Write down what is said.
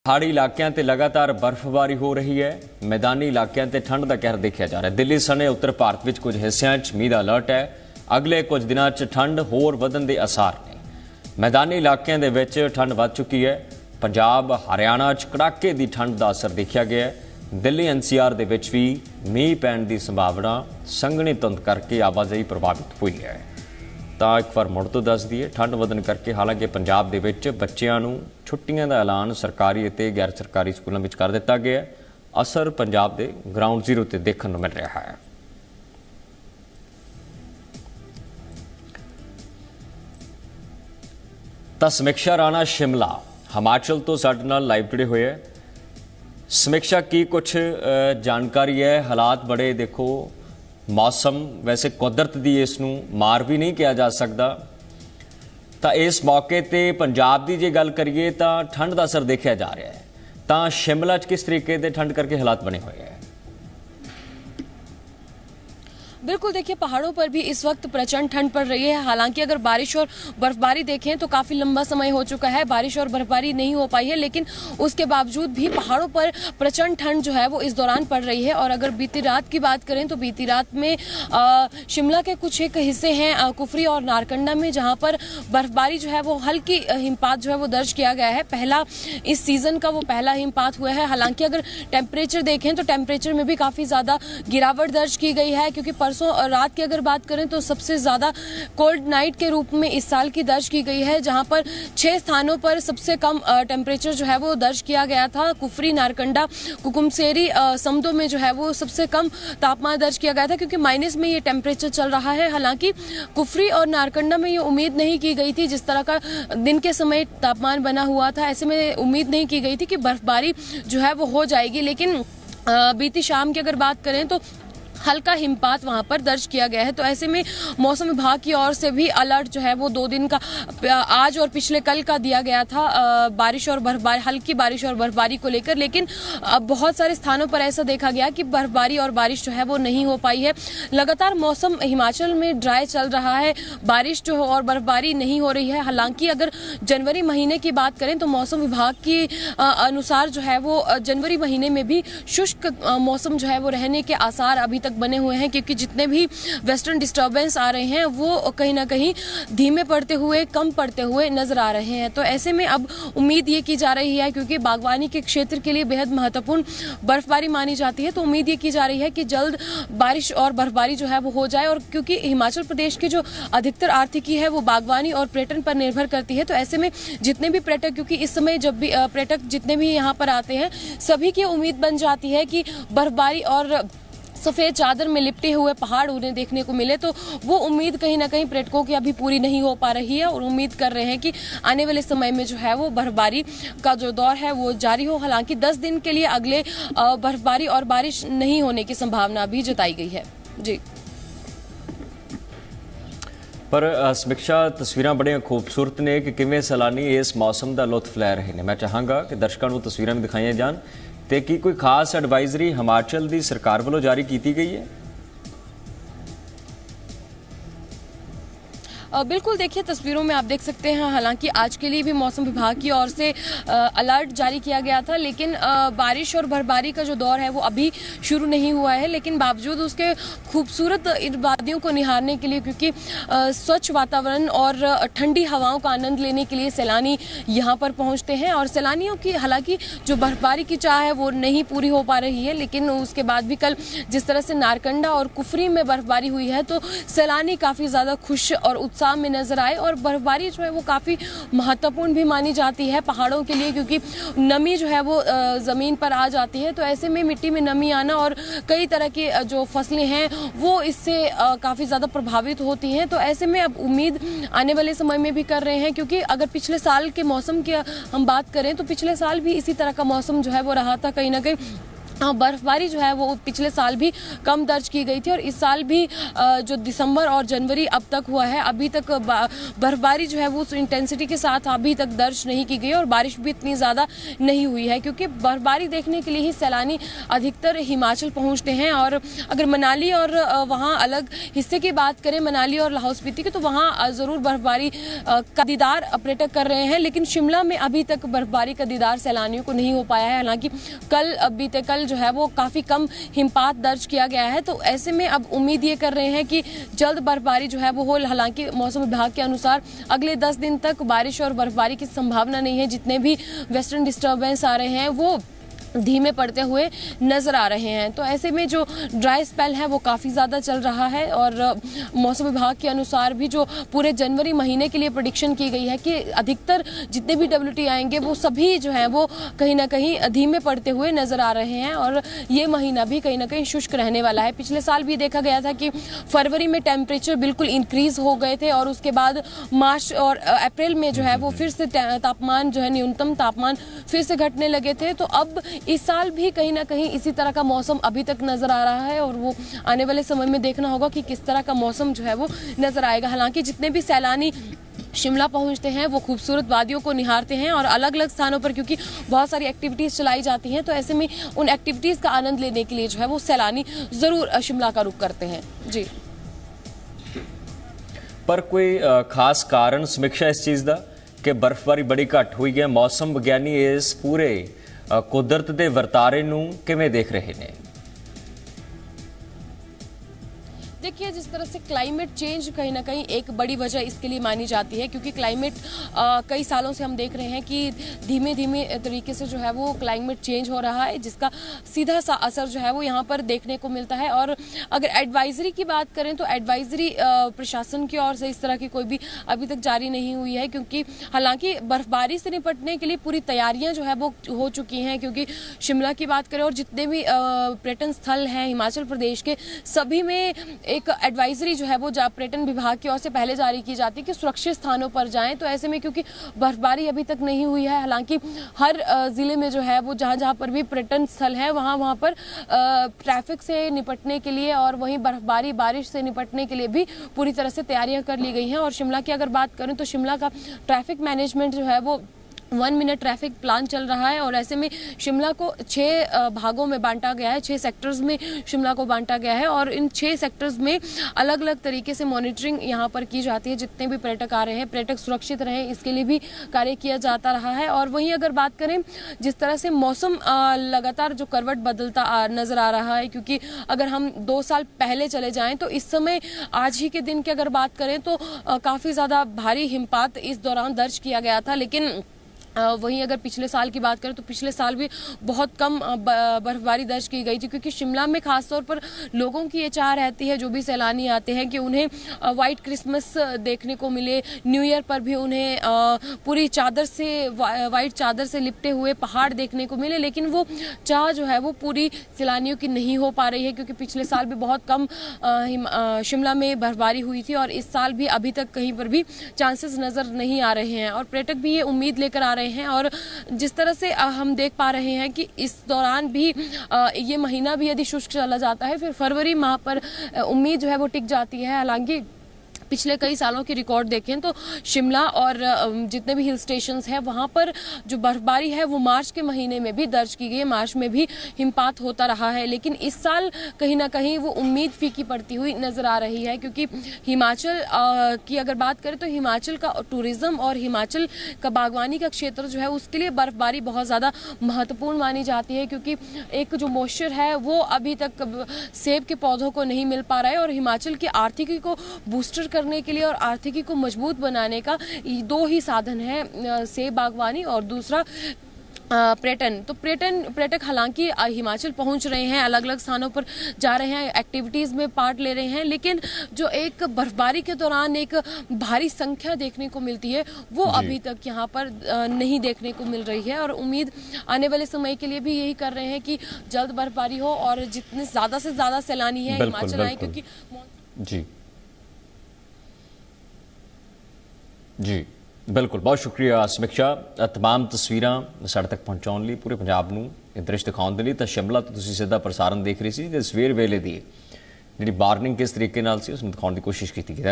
पहाड़ी इलाकों से लगातार बर्फबारी हो रही है। मैदानी इलाकों से ठंड का कहर देखा जा रहा है। दिल्ली सने उत्तर भारत में कुछ हिस्सों मींह का अलर्ट है। अगले कुछ दिनों ठंड होर वधन के आसार ने। मैदानी इलाकों के ठंड वध चुकी है। पंजाब हरियाणा कड़ाके की ठंड का असर देखा गया है। दिल्ली NCR के भी मींह पैण की संभावना संघनी धुंध करके आवाजाही प्रभावित हुई है। तो एक बार मुड़ तो दस दिए ठंड वधन करके हालांकि पंजाब के बच्चों को छुट्टियों का ऐलान सरकारी और गैर सरकारी स्कूलों में कर दिता गया है। असर पंजाब के ग्राउंड जीरो से देखने को मिल रहा है। तो समीक्षा राणा शिमला हिमाचल तो साडे नाल लाइव जुड़े हुए है। समीक्षा की कुछ जानकारी है? हालात बड़े देखो, मौसम वैसे कुदरत की इसनूं मार भी नहीं किया जा सकता। तो इस मौके पर पंजाब की जे गल करिए तो ठंड का असर देखा जा रहा है। तो शिमला किस तरीके से ठंड करके हालात बने हुए हैं? बिल्कुल, देखिए पहाड़ों पर भी इस वक्त प्रचंड ठंड पड़ रही है। हालांकि अगर बारिश और बर्फबारी देखें तो काफ़ी लंबा समय हो चुका है, बारिश और बर्फबारी नहीं हो पाई है, लेकिन उसके बावजूद भी पहाड़ों पर प्रचंड ठंड जो है वो इस दौरान पड़ रही है। और अगर बीती रात की बात करें तो बीती रात में शिमला के कुछ एक हिस्से हैं कुफरी और नारकंडा में, जहाँ पर बर्फबारी जो है वो हल्की हिमपात जो है वो दर्ज किया गया है। पहला इस सीज़न का वो पहला हिमपात हुआ है। हालांकि अगर टेम्परेचर देखें तो टेम्परेचर में भी काफ़ी ज़्यादा गिरावट दर्ज की गई है, क्योंकि परसों रात की अगर बात करें तो सबसे ज्यादा कोल्ड नाइट के रूप में इस साल की दर्ज की गई है, जहां पर 6 स्थानों पर सबसे कम टेम्परेचर जो है वो दर्ज किया गया था। कुफरी, नारकंडा, कुकुमसेरी, समदो में जो है वो सबसे कम तापमान दर्ज किया गया था, क्योंकि माइनस में ये टेम्परेचर चल रहा है। हालांकि कुफरी और नारकंडा में ये उम्मीद नहीं की गई थी, जिस तरह का दिन के समय तापमान बना हुआ था, ऐसे में उम्मीद नहीं की गई थी कि बर्फबारी जो है वो हो जाएगी। लेकिन बीती शाम की अगर बात करें तो हल्का हिमपात वहां पर दर्ज किया गया है। तो ऐसे में मौसम विभाग की ओर से भी अलर्ट जो है वो 2 दिन का आज और पिछले कल का दिया गया था बारिश और बर्फबारी, हल्की बारिश और बर्फबारी को लेकर। लेकिन बहुत सारे स्थानों पर ऐसा देखा गया कि बर्फबारी और बारिश जो है वो नहीं हो पाई है। लगातार मौसम हिमाचल में ड्राई चल रहा है, बारिश जो और बर्फबारी नहीं हो रही है। हालांकि अगर जनवरी महीने की बात करें तो मौसम विभाग के अनुसार जो है वो जनवरी महीने में भी शुष्क मौसम जो है वो रहने के आसार अभी तक बने हुए हैं, क्योंकि जितने भी वेस्टर्न डिस्टर्बेंस आ रहे हैं वो कहीं ना कहीं धीमे पड़ते हुए, कम पड़ते हुए नजर आ रहे हैं। तो ऐसे में अब उम्मीद ये की जा रही है, क्योंकि बागवानी के क्षेत्र के लिए बेहद महत्वपूर्ण बर्फबारी मानी जाती है, तो उम्मीद ये की जा रही है कि जल्द बारिश और बर्फबारी जो है वो हो जाए। और क्योंकि हिमाचल प्रदेश की जो अधिकतर आर्थिकी है वो बागवानी और पर्यटन पर निर्भर करती है, तो ऐसे में जितने भी पर्यटक, क्योंकि इस समय जब भी पर्यटक जितने भी यहाँ पर आते हैं सभी की उम्मीद बन जाती है कि बर्फबारी और सफ़ेद चादर में लिपटे हुए पहाड़ उन्हें देखने को मिले। तो वो उम्मीद कहीं ना कहीं पर्यटकों की अभी पूरी नहीं हो पा रही है, और उम्मीद कर रहे हैं कि आने वाले समय में जो है वो बर्फबारी का जो दौर है वो जारी हो। हालांकि 10 दिन के लिए अगले बर्फबारी और बारिश नहीं होने की संभावना भी जताई गई है। जी, पर समीक्षा तस्वीरें बड़िया खूबसूरत ने कि किवें सैलानी इस मौसम का लुत्फ लै रहे हैं। मैं चाहांगा कि दर्शकों को तस्वीरें भी दिखाई जान। तो की कोई खास एडवाइजरी हिमाचल की सरकार वालों जारी की गई है? बिल्कुल, देखिए तस्वीरों में आप देख सकते हैं। हालांकि आज के लिए भी मौसम विभाग की ओर से अलर्ट जारी किया गया था, लेकिन बारिश और बर्फबारी का जो दौर है वो अभी शुरू नहीं हुआ है। लेकिन बावजूद उसके खूबसूरत वादियों को निहारने के लिए, क्योंकि स्वच्छ वातावरण और ठंडी हवाओं का आनंद लेने के लिए सैलानी यहाँ पर पहुँचते हैं। और सैलानियों की हालांकि जो बर्फबारी की चाह है वो नहीं पूरी हो पा रही है, लेकिन उसके बाद भी कल जिस तरह से नारकंडा और कुफरी में बर्फबारी हुई है तो सैलानी काफ़ी ज़्यादा खुश और उत्साह में नजर आए। और बर्फबारी जो है वो काफ़ी महत्वपूर्ण भी मानी जाती है पहाड़ों के लिए, क्योंकि नमी जो है वो ज़मीन पर आ जाती है। तो ऐसे में मिट्टी में नमी आना और कई तरह की जो फसलें हैं वो इससे काफ़ी ज़्यादा प्रभावित होती हैं। तो ऐसे में अब उम्मीद आने वाले समय में भी कर रहे हैं, क्योंकि अगर पिछले साल के मौसम की हम बात करें तो पिछले साल भी इसी तरह का मौसम जो है वो रहा था। कहीं ना कहीं बर्फबारी जो है वो पिछले साल भी कम दर्ज की गई थी और इस साल भी जो दिसंबर और जनवरी अब तक हुआ है, अभी तक बर्फबारी जो है वो उस इंटेंसिटी के साथ अभी तक दर्ज नहीं की गई और बारिश भी इतनी ज़्यादा नहीं हुई है, क्योंकि बर्फबारी देखने के लिए ही सैलानी अधिकतर हिमाचल पहुंचते हैं। और अगर मनाली और वहाँ अलग हिस्से की बात करें, मनाली और लाहौल स्पीति की, तो वहाँ ज़रूर बर्फबारी का दीदार पर्यटक कर रहे हैं, लेकिन शिमला में अभी तक बर्फबारी का दीदार सैलानियों को नहीं हो पाया है। हालांकि बीते कल जो है वो काफ़ी कम हिमपात दर्ज किया गया है, तो ऐसे में अब उम्मीद ये कर रहे हैं कि जल्द बर्फबारी जो है वो हो। हालांकि मौसम विभाग के अनुसार अगले 10 दिन तक बारिश और बर्फबारी की संभावना नहीं है। जितने भी वेस्टर्न डिस्टर्बेंस आ रहे हैं वो धीमे पड़ते हुए नजर आ रहे हैं, तो ऐसे में जो ड्राई स्पेल है वो काफ़ी ज़्यादा चल रहा है। और मौसम विभाग के अनुसार भी जो पूरे जनवरी महीने के लिए प्रेडिक्शन की गई है कि अधिकतर जितने भी WT आएंगे वो सभी जो है वो कहीं ना कहीं धीमे पड़ते हुए नजर आ रहे हैं और ये महीना भी कहीं ना कहीं शुष्क रहने वाला है। पिछले साल भी देखा गया था कि फरवरी में टेम्परेचर बिल्कुल इंक्रीज हो गए थे और उसके बाद मार्च और अप्रैल में जो है वो फिर से तापमान जो है न्यूनतम तापमान फिर से घटने लगे थे। तो अब इस साल भी कहीं ना कहीं इसी तरह का मौसम अभी तक नजर आ रहा है और वो आने वाले समय में देखना होगा कि किस तरह का मौसम जो है वो नजर आएगा। हालांकि जितने भी सैलानी शिमला पहुंचते हैं वो खूबसूरत वादियों को निहारते हैं और अलग अलग स्थानों पर क्योंकि बहुत सारी एक्टिविटीज़ चलाई जाती हैं, तो ऐसे में उन एक्टिविटीज़ का आनंद लेने के लिए जो है वो सैलानी ज़रूर शिमला का रुख करते हैं। जी, पर कोई खास कारण समीक्षा इस चीज़ का कि बर्फबारी बड़ी घट हुई है, मौसम विज्ञानी इस पूरे कुदरत के वर्तारे नूं किवें देख रहे हैं? देखिए, जिस तरह से क्लाइमेट चेंज कहीं ना कहीं एक बड़ी वजह इसके लिए मानी जाती है, क्योंकि क्लाइमेट कई सालों से हम देख रहे हैं कि धीमे धीमे तरीके से जो है वो क्लाइमेट चेंज हो रहा है, जिसका सीधा सा असर जो है वो यहाँ पर देखने को मिलता है। और अगर एडवाइजरी की बात करें तो एडवाइजरी प्रशासन की ओर से इस तरह की कोई भी अभी तक जारी नहीं हुई है, क्योंकि हालांकि बर्फबारी से निपटने के लिए पूरी तैयारियां जो है वो हो चुकी हैं। क्योंकि शिमला की बात करें और जितने भी पर्यटन स्थल हैं हिमाचल प्रदेश के, सभी में एक एडवाइजरी जो है वो पर्यटन विभाग की ओर से पहले जारी की जाती है कि सुरक्षित स्थानों पर जाएं। तो ऐसे में क्योंकि बर्फबारी अभी तक नहीं हुई है, हालांकि हर जिले में जो है वो जहां पर भी पर्यटन स्थल है वहां पर ट्रैफिक से निपटने के लिए और वहीं बर्फबारी बारिश से निपटने के लिए भी पूरी तरह से तैयारियां कर ली गई हैं। और शिमला की अगर बात करें तो शिमला का ट्रैफिक मैनेजमेंट जो है वो 1 मिनट ट्रैफिक प्लान चल रहा है और ऐसे में शिमला को 6 भागों में बांटा गया है, 6 सेक्टर्स में शिमला को बांटा गया है और इन 6 सेक्टर्स में अलग अलग तरीके से मॉनिटरिंग यहाँ पर की जाती है। जितने भी पर्यटक आ रहे हैं, पर्यटक सुरक्षित रहें, इसके लिए भी कार्य किया जाता रहा है। और वहीं अगर बात करें जिस तरह से मौसम लगातार जो करवट बदलता नजर आ रहा है, क्योंकि अगर हम 2 साल पहले चले जाएं तो इस समय आज ही के दिन की अगर बात करें तो काफ़ी ज़्यादा भारी हिमपात इस दौरान दर्ज किया गया था। लेकिन वहीं अगर पिछले साल की बात करें तो पिछले साल भी बहुत कम बर्फबारी दर्ज की गई थी, क्योंकि शिमला में खासतौर पर लोगों की ये चाह रहती है, जो भी सैलानी आते हैं, कि उन्हें वाइट क्रिसमस देखने को मिले, न्यू ईयर पर भी उन्हें पूरी चादर से वाइट चादर से लिपटे हुए पहाड़ देखने को मिले। लेकिन वो चाह जो है वो पूरी सैलानियों की नहीं हो पा रही है, क्योंकि पिछले साल भी बहुत कम शिमला में बर्फबारी हुई थी और इस साल भी अभी तक कहीं पर भी चांसेस नज़र नहीं आ रहे हैं। और पर्यटक भी ये उम्मीद लेकर आ रहे हैं और जिस तरह से हम देख पा रहे हैं कि इस दौरान भी ये महीना भी यदि शुष्क चला जाता है, फिर फरवरी माह पर उम्मीद जो है वो टिक जाती है। हालांकि पिछले कई सालों की रिकॉर्ड देखें तो शिमला और जितने भी हिल स्टेशंस हैं वहाँ पर जो बर्फबारी है वो मार्च के महीने में भी दर्ज की गई, मार्च में भी हिमपात होता रहा है। लेकिन इस साल कहीं ना कहीं वो उम्मीद फीकी पड़ती हुई नजर आ रही है, क्योंकि हिमाचल की अगर बात करें तो हिमाचल का टूरिज्म और हिमाचल का बागवानी का क्षेत्र जो है उसके लिए बर्फबारी बहुत ज़्यादा महत्वपूर्ण मानी जाती है, क्योंकि एक जो मॉइस्चर है वो अभी तक सेब के पौधों को नहीं मिल पा रहा है। और हिमाचल की आर्थिकी को बूस्टर करने के लिए और आर्थिकी को मजबूत बनाने का 2 ही साधन है, सेब बागवानी और दूसरा पर्यटन। तो पर्यटक हालांकि हिमाचल पहुंच रहे हैं, अलग अलग स्थानों पर जा रहे हैं, एक्टिविटीज़ में पार्ट ले रहे हैं, लेकिन जो एक बर्फबारी के दौरान एक भारी संख्या देखने को मिलती है वो अभी तक यहाँ पर नहीं देखने को मिल रही है। और उम्मीद आने वाले समय के लिए भी यही कर रहे हैं कि जल्द बर्फबारी हो और जितने ज़्यादा से ज़्यादा सैलानी है हिमाचल आए, क्योंकि जी ਬਿਲਕੁਲ, ਬਹੁਤ ਸ਼ੁਕਰੀਆ ਸਮੀਖਿਆ। ਤਮਾਮ ਤਸਵੀਰਾਂ ਸਾਡੇ ਤੱਕ ਪਹੁੰਚਾਉਣ ਲਈ, ਪੂਰੇ ਪੰਜਾਬ ਨੂੰ ਇਹ ਦ੍ਰਿਸ਼ ਦਿਖਾਉਣ ਦੇ ਲਈ। ਤਾਂ ਸ਼ਿਮਲਾ ਤੋਂ ਤੁਸੀਂ ਸਿੱਧਾ ਪ੍ਰਸਾਰਣ ਦੇਖ ਰਹੇ ਸੀ, ਤੇ ਸਵੇਰ ਵੇਲੇ ਦੀ ਜਿਹੜੀ ਮਾਰਨਿੰਗ ਕਿਸ ਤਰੀਕੇ ਨਾਲ ਸੀ ਉਸ ਨੂੰ ਦਿਖਾਉਣ ਦੀ ਕੋਸ਼ਿਸ਼ ਕੀਤੀ ਗਈ।